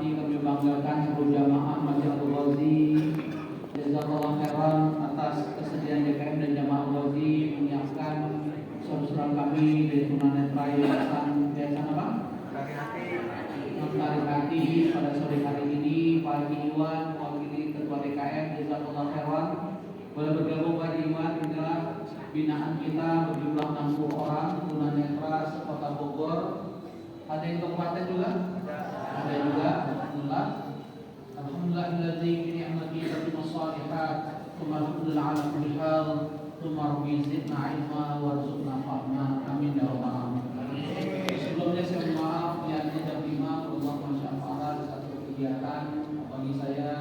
hormati, kami banggakan seluruh jamaah Masjid Al-Ghazi. Jazakallah khairan atas kesediaan DKM dan jamaah Al-Ghazi menyiapkan saudara kami dari tunanetra yayasan apa? Menarik hati pada sore hari ini. Pak Iwan, wakil ketua DKM, jazakallah khairan. Boleh bergabung Pak Iwan inilah binaan kita berjumlah 60 orang tunanetra sekota Bogor. Ada yang kabupaten juga? Ada juga. Alhamdulillah. Alhamdulillahilladzi bi ni'matihi tatimmu shalihat. Alhamdulillah ala kulli hal. Tsumma rabbi zidna ilma warzuqna fahma. Amin ya rabbal alamin. Sebelumnya saya mohon maaf yang tidak terima Allah masyaallah satu kegiatan bagi saya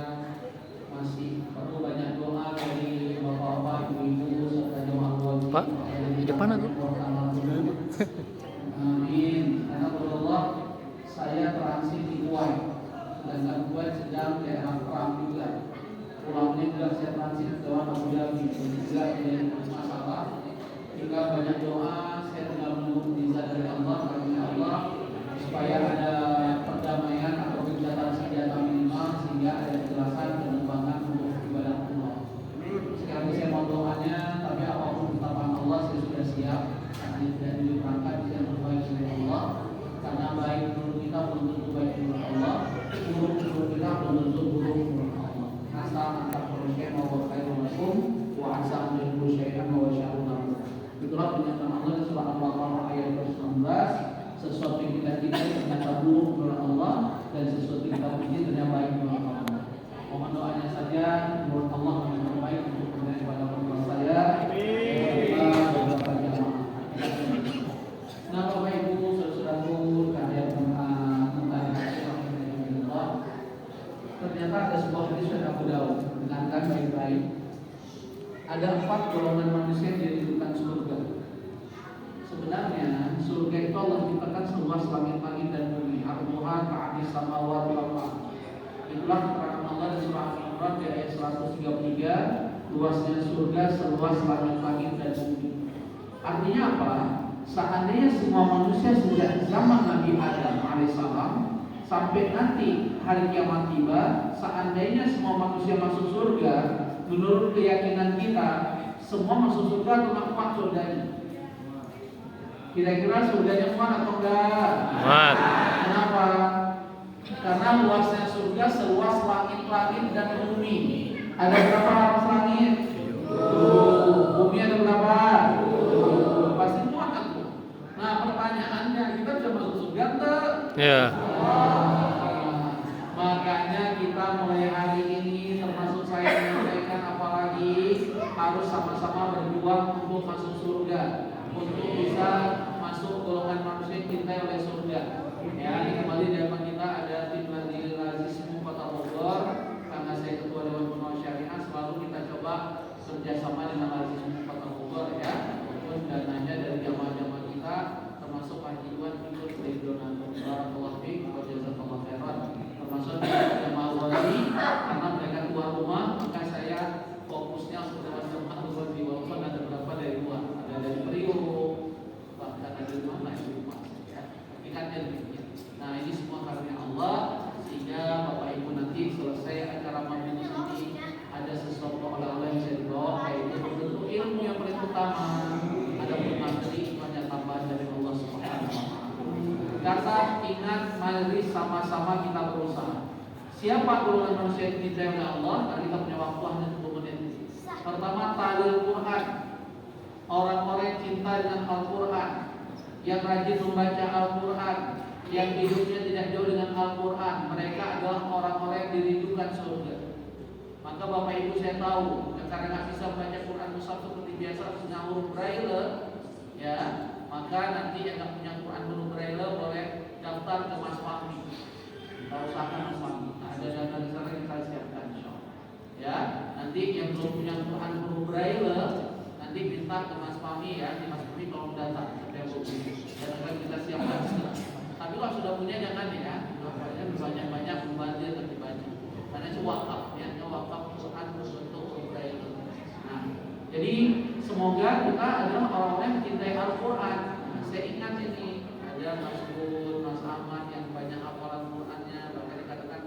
masih perlu banyak doa dari bapak-bapak, ibu-ibu serta jemaah wajib. Pak, di depan aku. Amin. Karena Allah saya transit di Kuwait dan Kuwait sedang daerah perang juga. Pulangnya juga saya transit ke Abu Dhabi juga menjadi masalah. Jika banyak doa, saya tinggal menunggu visa dari Allah, karena Allah supaya ada perdamaian atau gencatan senjata minimal sehingga ada kejelasan penerbangan untuk ibadah Allah. Sekarang saya mau doanya, tapi apapun ketetapan Allah saya sudah siap. Dan diperangkat bisa terbaik oleh Allah, karena baik menurut kita belum tentu baik menurut Allah, buruk menurut kita belum tentu buruk menurut Allah. Asal antar manusia mau berkaitan langsung, wa asal menjadi syaitan wa syaruna. Itulah pernyataan Allah di surah Al-Baqarah ayat 19. Sesuatu yang kita tidak ternyata buruk menurut Allah, dan sesuatu yang kita puji ternyata baik menurut Allah. Mohon doanya saja menurut Allah yang terbaik untuk kemudian kepada Allah saya. Nah, Bapak Ibu, saudaraku, kalian tentang Allah. Ternyata ada sebuah hadis dari Abu Daud, dengarkan baik-baik. Ada 4 golongan manusia yang dirindukan surga. Sebenarnya surga itu Allah ciptakan seluas langit-langit dan bumi. Arduha ka'adis samawati wal ardh. Itulah keterangan Allah di surah Al-Imran di ayat 133. Luasnya surga seluas langit-langit dan bumi. Artinya apa? Seandainya semua manusia sejak zaman Nabi Adam alaihissalam sampai nanti hari kiamat tiba, seandainya semua manusia masuk surga, menurut keyakinan kita, semua masuk surga atau muat surganya? Kira-kira surganya muat atau enggak? Muat. Kenapa? Karena luasnya surga seluas langit-langit dan bumi. Ada berapa lapis langit? Bumi ada berapa? Pasti muat kan? Nah, pertanyaannya, kita bisa masuk surga enggak? Ya. Makanya kita mulai hari ini, termasuk saya menyampaikan, apalagi harus sama-sama berjuang untuk masuk surga, untuk bisa masuk golongan manusia yang dicintai oleh surga. Ya, ini kembali di depan kita ada tim Majelis Lazismu Kota Bogor. Karena saya ketua Dewan Pengawas Syariah, selalu kita coba kerjasama dengan Lazismu Kota Bogor ya. Walaupun dananya dari jamaah-jamaah kita, termasuk Pak Iwan ikut dari donatur. Barakallahu fiik wa jazakallahu khairan. Termasuk jamaah wali, karena mereka keluar rumah, maka saya fokusnya sudah jamaah wali. Walaupun ada beberapa dari luar, ada dari Priok, bahkan ada dari mana di rumah ya. Hakikatnya demikian. Nah, ini semua karunia Allah, sehingga Bapak Ibu nanti selesai acara majelis ini ada sesuatu oleh-oleh yang saya dibawa, yaitu bentuk ilmu yang paling utama. Ada materi banyak tambahan dari Allah Subhanahu wa taala. Kata ingat, mari sama-sama kita berusaha. Siapa golongan manusia yang dicintai oleh Allah? Nah, kita punya waktu hanya 10 menit. Pertama, talil Quran. Orang-orang yang cinta dengan Al-Quran, yang rajin membaca Al-Quran, yang hidupnya tidak jauh dengan Al-Quran, mereka adalah orang-orang yang dirindukan surga. Maka Bapak Ibu saya tahu, karena nggak bisa membaca Quran mushaf seperti biasa harus dengan huruf braille, ya, maka nanti yang nggak punya Quran huruf braille boleh daftar ke Mas Fahmi. Kita usahakan Mas Fahmi. Nah, ada dana di sana kita siapkan, insyaallah. Ya, nanti yang belum punya Quran huruf braille, nanti minta ke Mas Fahmi ya, di Mas Fahmi tolong datang setiap buku. Dan akan kita siapkan segera. Tapi kalau sudah punya jangan ya, banyak-banyak membantu terdibaca. Karena itu wakaf, ya, wakaf Quran berbentuk braille. Nah, jadi semoga kita adalah orang-orang yang mencintai Al-Quran. Nah, saya ingat ini ada Mas Bud, Mas Ahmad yang banyak hafalan Qurannya, bahkan dikatakan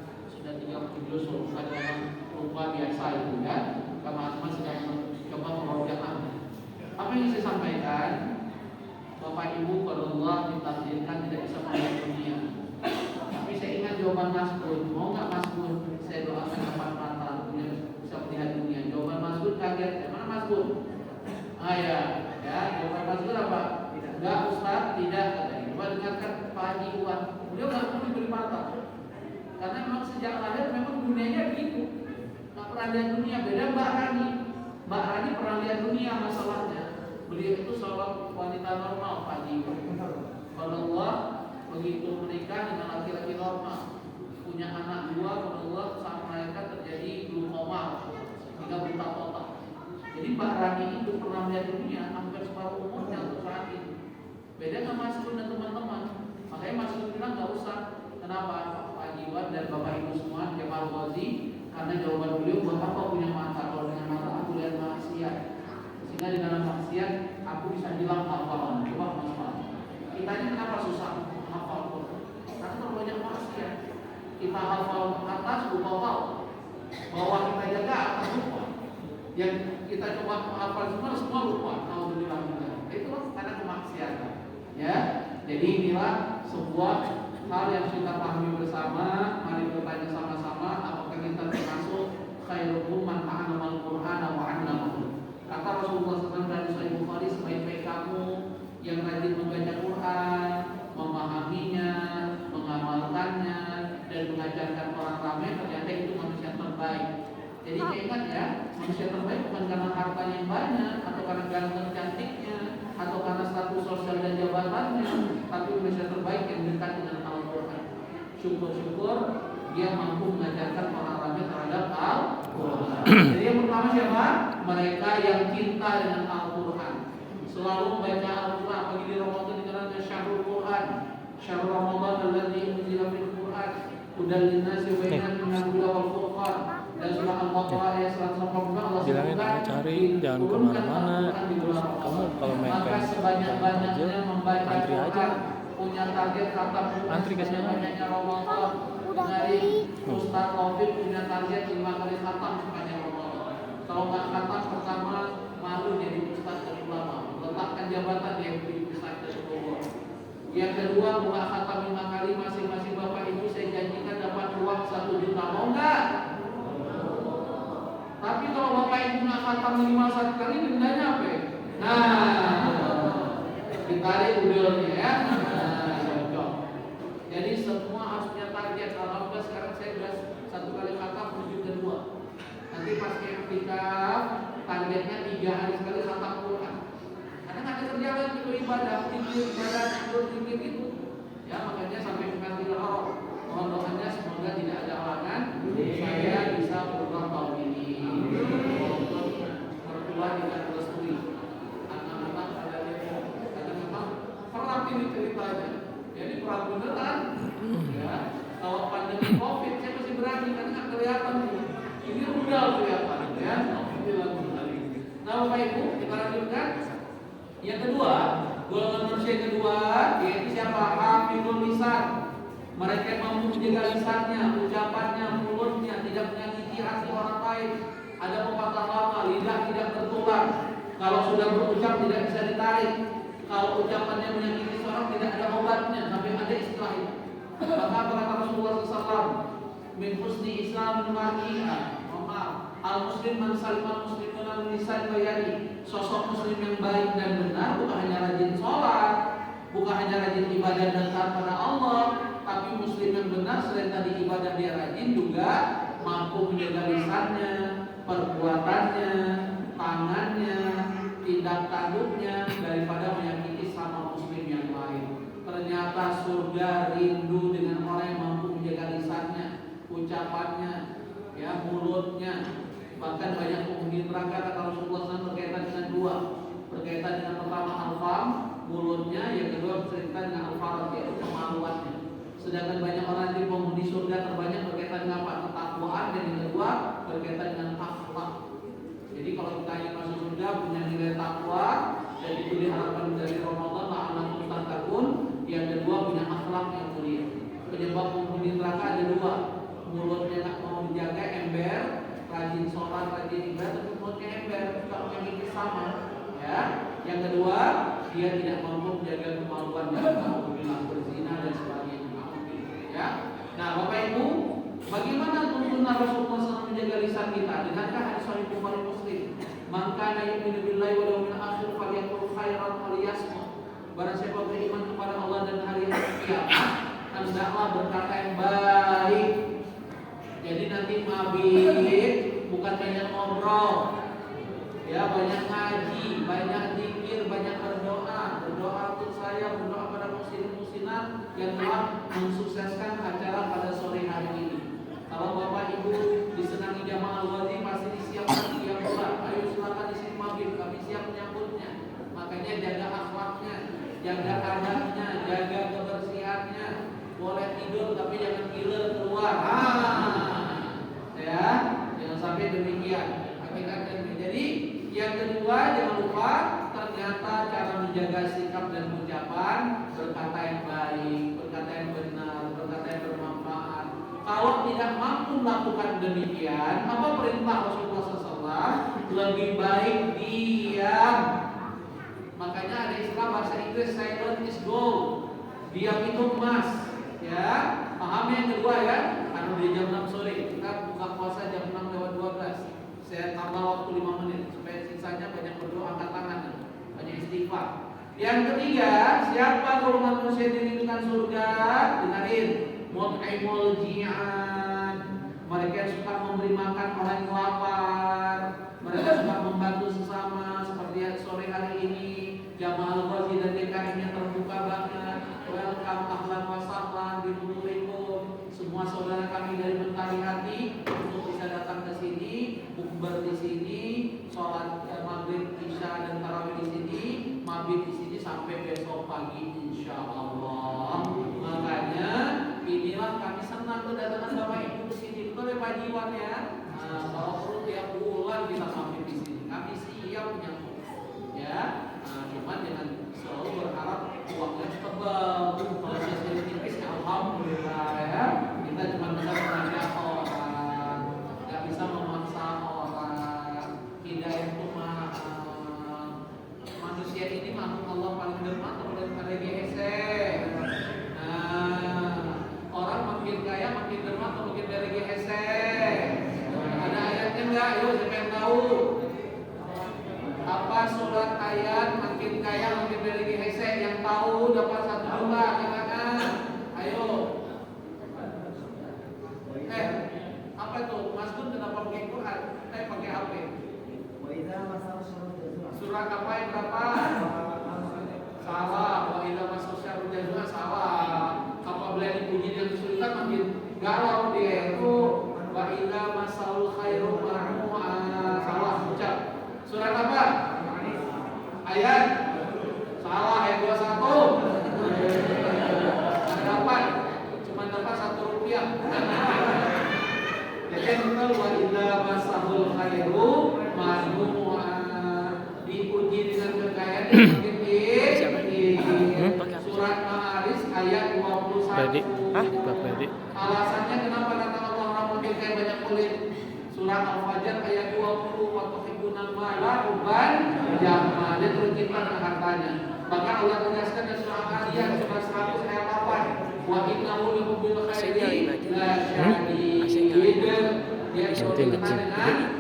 jawaban Mas Gun. Mau nggak Mas Gun? Saya doakan depan mata bisa melihat dunia. Jawaban Mas Gun kaget. Mana Mas Gun? Ya, jawaban Mas Gun apa? Enggak Ustaz, tidak katanya. Coba dengarkan Pak Haji Iwan. Beliau nggak mau diberi mata. Karena memang sejak lahir memang dunianya gitu. Nggak pernah lihat dunia. Beda Mbak Rani. Mbak Rani pernah lihat dunia masalahnya. Beliau itu seorang wanita normal Pak Haji Iwan. Kalau Allah begitu menikah dengan laki-laki normal, punya anak 2, kalau Allah saat melahirkan terjadi glaukoma hingga buta total. Jadi Mbak Rani itu pernah melihat dunia hampir separuh umurnya untuk saat ini. Beda dengan Mas Gun dan teman-teman. Makanya Mas Gun bilang nggak usah. Kenapa? Pak Haji dan Bapak Ibu semua Jamal Ghazi, karena jawaban beliau buat apa punya mata? Kalau dengan mata aku lihat maksiat. Sehingga di dalam maksiat aku bisa hilang hafalan. Coba Mas Pak. Kita ini kenapa susah hafal Quran? Karena terbanyak maksiat. Kita hafal atas lupa bawah. Bawah kita jaga atas lupa. Yang kita coba hafal semua lupa. Alhamdulillah. Itu karena kemaksiatan. Ya. Jadi inilah sebuah hal yang kita pahami bersama. Mari bertanya sama-sama, apakah kita termasuk khairukum man ta'allamal Qur'ana wa 'allamahu. Kata Rasulullah SAW dari Sahih Bukhari, sebaik-baik kamu yang rajin membaca Quran, memahaminya, mengamalkannya, dan mengajarkan orang ramai, ternyata itu manusia terbaik. Jadi ingat ya, manusia terbaik bukan karena hartanya yang banyak, atau karena ganteng cantiknya, atau karena status sosial dan jabatannya, tapi manusia terbaik yang dekat dengan Al-Quran. Syukur-syukur dia mampu mengajarkan orang ramai terhadap Al-Quran. Jadi yang pertama siapa? Mereka yang cinta dengan Al-Quran, selalu membaca Al-Quran. Bagi di Ramadan dikenal dengan Syahrul Quran, Syahrul Ramadan alladzi unzila fil Quran hudan linnasi wa bayyinatin minal huda wal furqan. Dan surah Al-Baqarah ayat 180 Allah bilangin kamu cari, jangan kemana-mana. Kamu kalau main maka sebanyak-banyaknya membaca antri aja, punya target khatam antri ke sana. banyaknya Ramadan. Dari Ustaz Taufik punya target 5 kali khatam sepanjang Ramadan. Kalau nggak khatam pertama malu jadi ustaz dan ulama, letakkan jabatan yang di Ustaz dan Bogor. Yang kedua, buka khatam 5 kali, masing-masing Bapak Ibu saya janjikan dapat uang 1 juta. Mau nggak? Tapi kalau Bapak Ibu nggak khatam minimal 1 kali, dendanya apa? Nah, ditarik udurnya ya. Nah, cocok. Jadi semua harus punya target. Alhamdulillah sekarang saya sudah 1 kali khatam menuju kedua. Nanti pas i'tikaf targetnya 3 hari sekali khatam Quran. Karena nggak ada kerjaan itu ibadah, tidur itu. Ya makanya sampai Masjidil Haram. Mohon doanya semoga tidak ada halangan. Saya bisa pulang tahun ini. Mertua tidak merestui. Anak-anak ada demo. Karena memang perang ini ceritanya. Jadi perang beneran. Ya. Kalau pandemi COVID saya masih berani karena nggak kelihatan. Ini rudal kelihatan. Ya. Nah Bapak Ibu kita lanjutkan. Yang kedua, golongan manusia yang kedua yaitu siapa? Hafizul lisan. Mereka yang mampu menjaga lisannya, ucapannya, mulutnya, tidak menyakiti hati orang lain. Ada pepatah lama, lidah tidak bertulang. Kalau sudah berucap tidak bisa ditarik. Kalau ucapannya menyakiti seorang tidak ada obatnya. Sampai ada istilah itu. Maka kata Rasulullah SAW, min husni Islamil mar'i'ah. Al-muslim man salimal muslimuna min lisan wa yadi. Sosok muslim yang baik dan benar bukan hanya rajin sholat, bukan hanya rajin ibadah dan taat pada Allah, tapi muslim yang benar selain tadi ibadah dia rajin juga mampu menjaga lisannya, perbuatannya, tangannya, tindak tanduknya daripada menyakiti sama muslim yang lain. Ternyata surga rindu dengan orang yang mampu menjaga lisannya, ucapannya, ya mulutnya. Bahkan banyak penghuni neraka kata Rasulullah SAW berkaitan dengan 2. Berkaitan dengan pertama al-fam, mulutnya, yang kedua berkaitan dengan al-farad, yaitu kemaluannya. Sedangkan banyak orang di penghuni surga terbanyak berkaitan dengan apa? Ketakwaan, dan yang kedua berkaitan dengan akhlak. Jadi kalau kita ingin masuk surga punya nilai takwa, dan itu diharapkan dari Ramadan la'allakum tattaqun. Yang kedua punya akhlak yang mulia. Penyebab penghuni neraka ada 2. Mulutnya nggak mau dijaga, ember, rajin sholat, rajin ibadah, tapi mulutnya ember, suka menyakiti sama. Ya. Yang kedua, dia tidak mampu menjaga kemaluan dan alhamdulillah berzina dan sebagainya. Ya. Nah, Bapak pembahasan kita. Dengarkan hadis Sahih Bukhari Muslim. Man kana yu'minu billahi wal yawmil akhir falyaqul khairan aw liyasmut. Barang siapa beriman kepada Allah dan hari kiamat, hendaklah berkata yang baik. Jadi nanti mabit bukan banyak ngobrol. Ya, banyak ngaji, banyak zikir, banyak berdoa. Berdoa untuk saya, berdoa pada muslimin-muslimat yang telah mensukseskan acara pada sore hari ini. Kalau Bapak Ibu disenangi jamaah al-ghazi pasti disiapkan tiap bulan. Ayo silakan isi mabit, kami siap menyambutnya. Makanya jaga akhlaknya, jaga adabnya, jaga kebersihannya. Boleh tidur tapi jangan gila keluar. Ya, jangan sampai demikian. Hakikatnya. Jadi yang kedua, jangan lupa ternyata cara menjaga sikap dan ucapan, berkata yang baik, berkata yang benar, berkata yang bermanfaat. Kalau tidak mampu melakukan demikian, apa perintah Rasulullah SAW? Lebih baik diam. Makanya ada istilah bahasa Inggris silent is gold. Diam itu emas. Ya, paham yang kedua ya? Karena di jam 6 sore kita buka puasa jam 6 lewat 12. Saya tambah waktu 5 menit supaya sisanya banyak berdoa, angkat tangan, banyak istighfar. Yang ketiga, siapa golongan manusia dirindukan surga? Dengarin, mut'imul ji'an. Mereka yang suka memberi makan orang yang lapar. Mereka suka membantu sesama seperti sore hari ini. Jamaah al-ghazi dan DKM-nya terbuka banget. Welcome, ahlan wa sahlan, bimulikum. Semua saudara kami dari Mentari Hati untuk bisa datang ke sini, bukber di sini, sholat maghrib, isya dan tarawih di sini, mabit di sini sampai besok pagi insya Allah. Makanya inilah kami senang kedatangan Bapak Ibu ke sini. Betul ya Pak Jiwan ya. Kalau perlu tiap bulan kita mabit di sini. Kami siap menyambut. Ya. Cuman jangan selalu berharap uangnya tebal. Kalau saya tipis ya alhamdulillah ya. Kita cuma bisa mengajak orang, nggak bisa memaksa orang. Hidayah itu manusia ini makhluk Allah paling dermawan daripada GSC. Orang makin kaya makin dermawan atau makin dari GSC. Ada ayatnya nggak? Yuk siapa yang tahu? Apa surat ayat makin kaya makin dari GSC? Yang tahu dapat 1 juta, katakan. Ayo. Apa tuh? Mas Gun kenapa pakai Quran? Pakai HP. Surat apa yang berapa? Salah. Wa idza masal syarru jazua salah. Apabila dipuji dan kesulitan makin galau dia itu. Wa idza masal khairu ma'ru'a. Salah ucap. Surat apa? Ayat. Salah ayat 21. Dapat. Cuma dapat 1 rupiah. Jadi betul wa idza masahul khairu ma'ru'a. Dipuji dengan kekayaan yang makin tinggi. Surat Ma'arij ayat 21. Alasannya kenapa datang orang-orang makin kaya banyak kulit? Surat Al-Fajr ayat 20. Wa tuhibbunal mala hubban jamma. Dia tercipta dengan hartanya. Maka Allah tegaskan di surah Al-Adiyah surat 100 ayat 8. Wa innahu lihubbil khairi la syadid. Dia berkaitan dengan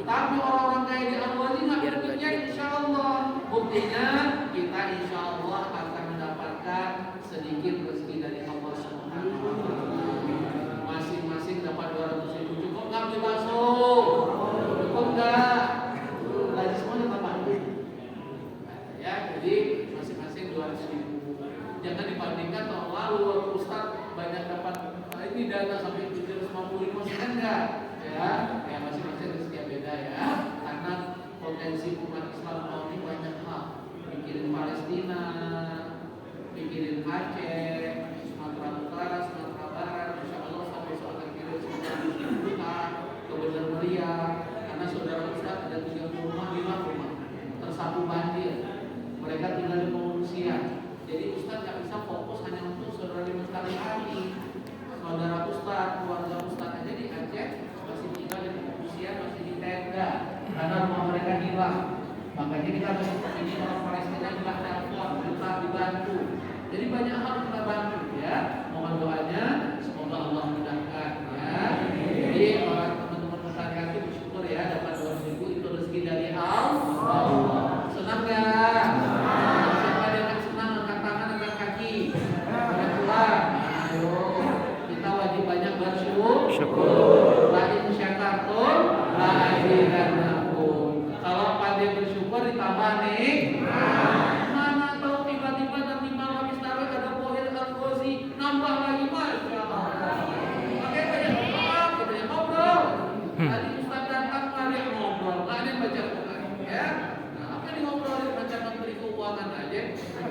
tapi orang-orang kaya di Allah ini nggak punya insya Allah. Buktinya kita insya Allah akan mendapatkan sedikit rezeki dari Allah Subhanahu wa Ta'ala. Masing-masing dapat 200.000. Cukup nggak beli bakso? Cukup nggak? Gaji semuanya tambah. Ya, jadi masing-masing 200.000. Jangan dibandingkan tahun lalu waktu Ustaz banyak dapat ini dana sampai 750 kan enggak? Ya masing-masing rezeki beda ya. Karena potensi umat Islam tahun ini banyak hal. Pikirin Palestina, pikirin Aceh, Sumatera Utara, Sumatera Barat. Insya Allah sampai soal kirim juta ke Bener Meriah. Karena saudara Ustaz ada 30 rumah, 5 rumah tersapu banjir. Mereka tinggal di pengungsian. Jadi Ustaz nggak bisa fokus hanya untuk saudara di Mentari Hati. Saudara Ustaz, keluarga Ustaz aja di Aceh masih tinggal di pengungsian, masih di tenda karena rumah mereka hilang. Makanya kita harus ini orang Palestina juga telepon, kita dibantu. Jadi banyak hal kita bantu ya. Mohon doanya, semoga Allah mudahkan ya. Jadi orang teman-teman syakur. La in syakartum la azidannakum. Kalau pandai bersyukur ditambah nih. Mana tahu tiba-tiba nanti malam habis tarawih ada Pohir Al-Ghazi nambah lagi, Masya Allah. Makanya banyak orang banyak ngobrol. Tadi Ustaz datang nggak ada yang ngobrol, nggak ada yang baca Quran, ya. Nah, apa yang ngobrolin macam menteri keuangan aja,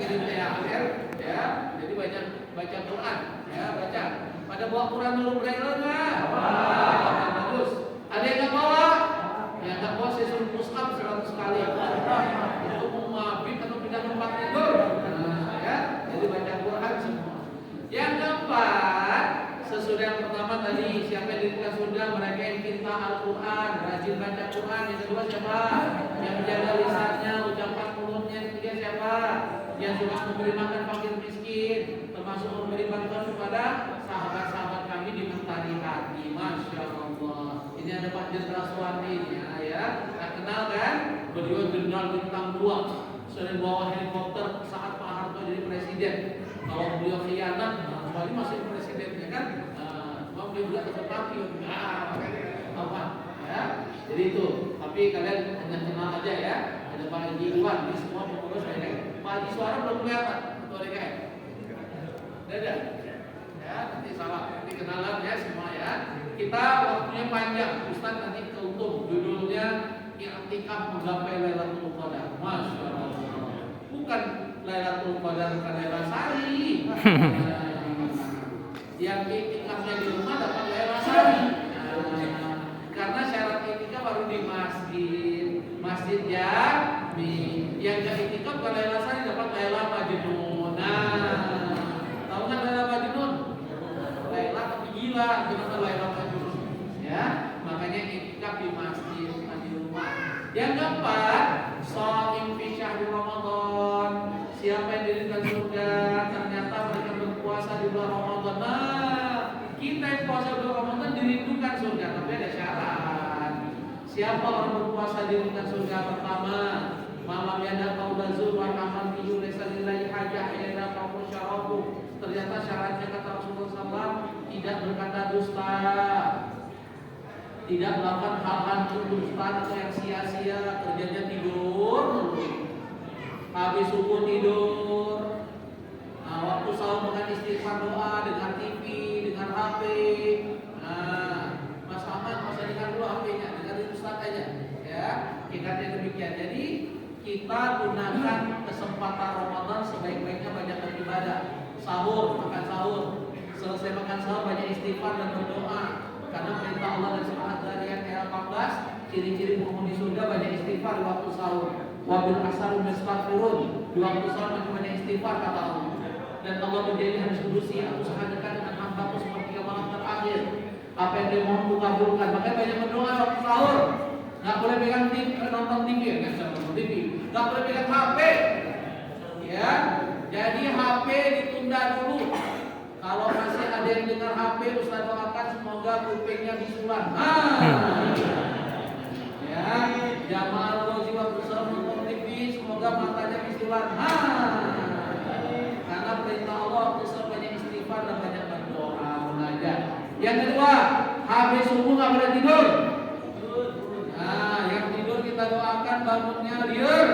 kirim THR, ya. Jadi banyak baca Quran, ya baca. Pada bawa Quran dulu braille nggak? Bagus. Ada yang nggak bawa? Yang nggak bawa saya suruh push up 100 kali. Itu mau mabit atau pindah tempat tidur. Nah, ya. Jadi baca Quran semua. Yang keempat, sesudah yang pertama tadi siapa yang diberikan surga, mereka yang cinta Al-Quran, rajin baca Quran. Yang kedua siapa? Yang menjaga lisannya, ucapan mulutnya. Yang ketiga siapa? Yang suka memberi makan fakir miskin, termasuk memberi bantuan kepada sahabat-sahabat kami di mentari hati. Masya Allah. Ini ada Pak Jenderal Suwandi ya. Tak kenal kan? Beliau jenderal bintang 2, sering bawa helikopter saat Pak Harto jadi presiden. Kalau beliau khianat, Suwandi masih presidennya kan? Cuma beliau juga tetapi apa? Ya. Jadi itu. Tapi kalian hanya kenal aja ya. Ada Pak Haji Iwan, ini semua pengurus DKM. Pak Haji Suara belum kelihatan ketua DKM. Dadah. Ya, nanti salah. Nanti kenalan ya semua ya. Kita waktunya panjang. Ustaz nanti keuntung. Judulnya I'tikaf menggapai Lailatul Qadar. Masya Allah. Bukan Lailatul Qadar bukan Lailatul Sari. Yang i'tikafnya di rumah dapat Lailatul Sari. Karena syarat i'tikaf baru di masjid jami. Yang gak i'tikaf bukan Lailatul Sari dapat Lailatul Majnun. Tahu nggak Lailatul Majnun? Lailatul tapi gila, gimana Lailatul Majnun? Ya, makanya i'tikaf di masjid, bukan di rumah. Yang keempat, shaim fi syahri Ramadan. Siapa yang diberikan surga ternyata mereka berpuasa di bulan Ramadan. Nah, kita yang puasa di bulan Ramadan dirindukan surga, tapi ada syarat. Siapa orang berpuasa dirindukan surga? Pertama, malam yada qaulazul wa amal bihi laysa lillahi hajah yada qaul syarafu. Ternyata syaratnya kata Rasulullah SAW tidak berkata dusta, tidak melakukan hal-hal dusta atau yang sia-sia, kerjanya tidur, habis subuh tidur, nah, waktu sahur dengan istighfar doa, dengan TV, dengan HP. Nah, Mas Ahmad masa dengan dulu HP-nya, dengan Ustaz aja, ya, kikatnya demikian. Jadi kita gunakan kesempatan Ramadan sebaik-baiknya banyak beribadah. Sahur, makan sahur. Selesai makan sahur banyak istighfar dan berdoa. Karena perintah Allah dan semangat dari ayat 18, ciri-ciri penghuni surga banyak istighfar di waktu sahur. Wabil asar mustaghfirun. Di waktu sahur banyak istighfar kata Allah. Dan Allah menjadi harus kudusi, aku sangat dekat dengan hambaku seperti malam terakhir. Apa yang dia mohon ku kabulkan. Makanya banyak berdoa waktu sahur. Nggak boleh pegang TV, nonton TV, nggak bisa nonton TV. Nggak boleh pegang HP. Ya, jadi HP ditunda dulu. Kalau masih ada yang dengar HP, Ustaz doakan semoga kupingnya bisulan. Ya, jamaah Al-Ghazi waktu sahur nonton TV, semoga matanya bisulan. Karena perintah Allah waktu sahur banyak istighfar dan banyak berdoa, mengajar. Yang kedua, habis subuh nggak boleh tidur. Nah, yang tidur kita doakan bangunnya liur.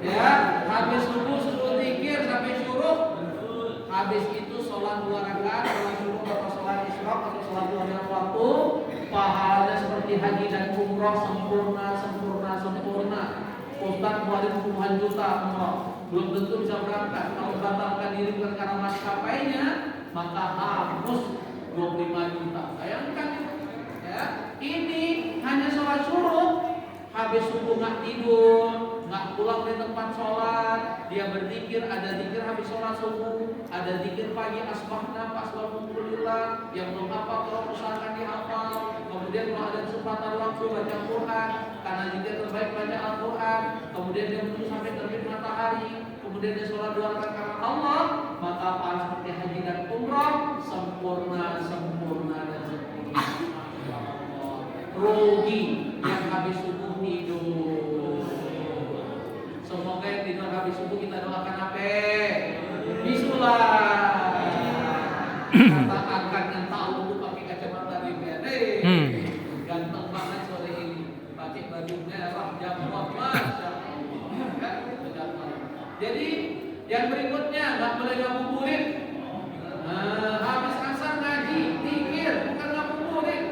Ya, habis subuh zikir sampai syuruk. Habis itu sholat 2 rakaat, sholat syuruk atau sholat isyraq atau sholat 2 waktu. Pahalanya seperti haji dan umroh sempurna. Ustaz keluarin puluhan juta umroh, belum tentu bisa berangkat. Kalau batalkan diri karena maskapainya, maka harus 25 juta. Bayangkan ya, ini hanya sholat syuruk. Habis subuh nggak tidur, nggak pulang dari tempat sholat, dia berzikir, ada zikir habis sholat subuh, ada zikir pagi asbahna alhamdulillah, yang belum hafal kalau usahakan dihafal. Kemudian kalau ada kesempatan waktu baca Quran, karena zikir terbaik baca Al-Quran. Kemudian dia menunggu sampai terbit matahari, kemudian dia sholat 2 rakaat karena Allah, maka pahala seperti haji dan umrah sempurna. Rugi yang habis subuh tidur. Semoga yang tidur habis subuh kita doakan apa? Bisulah. Kata angkat yang tak nggak boleh ngabuburit. Habis asar ngaji, zikir, bukan ngabuburit.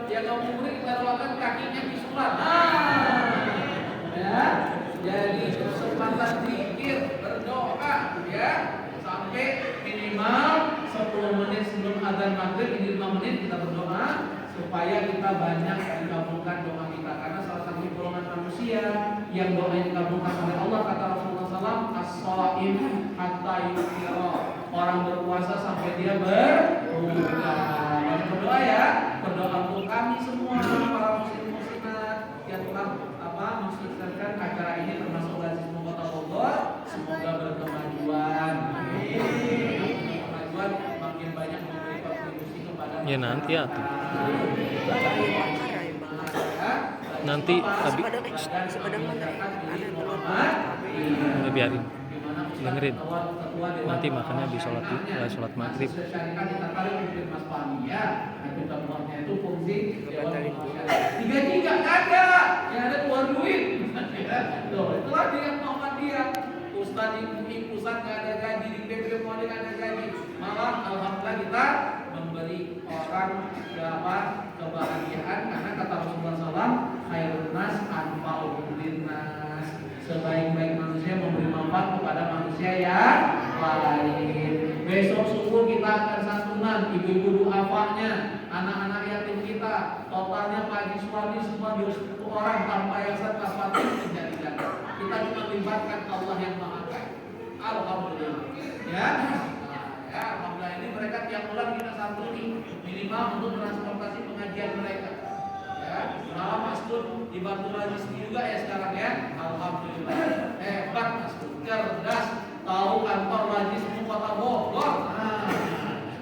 Yang ngabuburit kita doakan kakinya bisulan. Ya, jadi kesempatan zikir, berdoa, ya, sampai minimal 10 menit sebelum azan maghrib, ini 5 menit kita berdoa supaya kita banyak dikabulkan doa kita, karena salah satu golongan manusia yang doa yang dikabulkan oleh Allah kata Rasulullah SAW, as-shaim hatta yufira, orang berpuasa sampai dia berbuka. Banyak berdoa ya, berdoa untuk kami semua para muslim-muslimat yang telah mensukseskan acara ini termasuk Lazis Kota Bogor, semoga berkemajuan. Kemajuan makin banyak memberi kontribusi kepada Ya nanti atuh. Nanti habis udah biarin, dengerin. Nanti makannya habis sholat maghrib. Tiga kagak, yang ada keluar duit. Itulah dia Muhammadiyah. Ustaz di MUI pusat nggak ada gaji, di PP Mode nggak ada gaji. Malah alhamdulillah kita memberi orang kebahagiaan, karena kata Rasulullah SAW, khairun nas anfa'uhum linnas, sebaik-baik manusia memberi manfaat kepada manusia yang lain. Besok subuh kita akan santunan ibu-ibu du'afanya, anak-anak yatim kita, totalnya Pak Haji Suwadi semua 20 orang tanpa yayasan tanpa menjadi janda. Kita cuma libatkan Allah yang Maha Kaya. Alhamdulillah. Ya. Ya, alhamdulillah ini mereka tiap bulan kita santuni minimal untuk transportasi pengajian mereka. Ya, malah Mas Tur dibantu lagi juga ya sekarang ya. Alhamdulillah. Hebat Mas Tur, cerdas, tahu kantor lagi semua Kota Bogor.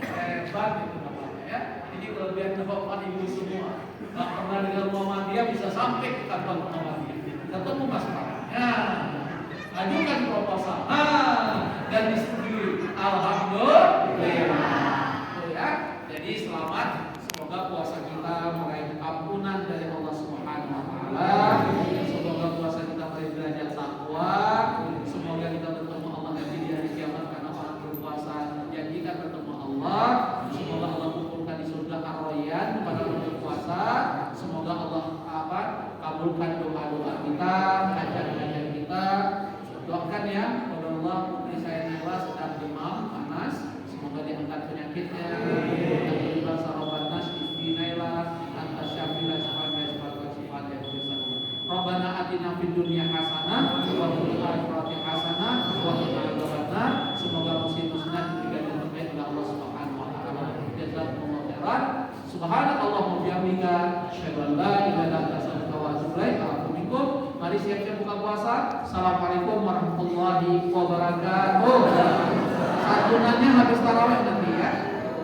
Hebat itu Bapak ya. Ini kelebihan Bapak Ibu semua. Gak pernah dengar Muhammadiyah bisa sampai ke kantor Muhammadiyah. Ketemu Mas Pak. Ya. Ajukan proposal. Dan disetujui. Alhamdulillah. Ya. Jadi selamat. Semoga puasa kita meraih ampunan dari Allah Subhanahu wa taala. Semoga puasa kita meraih derajat takwa. Semoga kita bertemu Allah nanti di hari kiamat, karena orang berpuasa janjikan bertemu Allah. Semoga Allah kumpulkan di surga Ar-Rayyan pada orang berpuasa. Semoga Allah kabulkan doa-doa kita, hajat-hajat kita. Doakan ya, kepada Allah putri saya Nila sedang demam panas, semoga diangkat penyakitnya. Alhamdulillah sarobanas istri Nila anta syafila syafa'na syafa'na syafa'na. Rabbana atina fid dunya hasanah wa fil akhirati hasanah wa qina adzabannar. Semoga muslim-muslimat diberikan yang terbaik oleh Allah Subhanahu wa taala. Jazakumullahu khairan. Subhanakallahumma wa bihamdika asyhadu an la ilaha illa anta astaghfiruka wa atubu ilaik. Mari siap-siap buka puasa. Assalamualaikum warahmatullahi wabarakatuh. Santunannya habis tarawih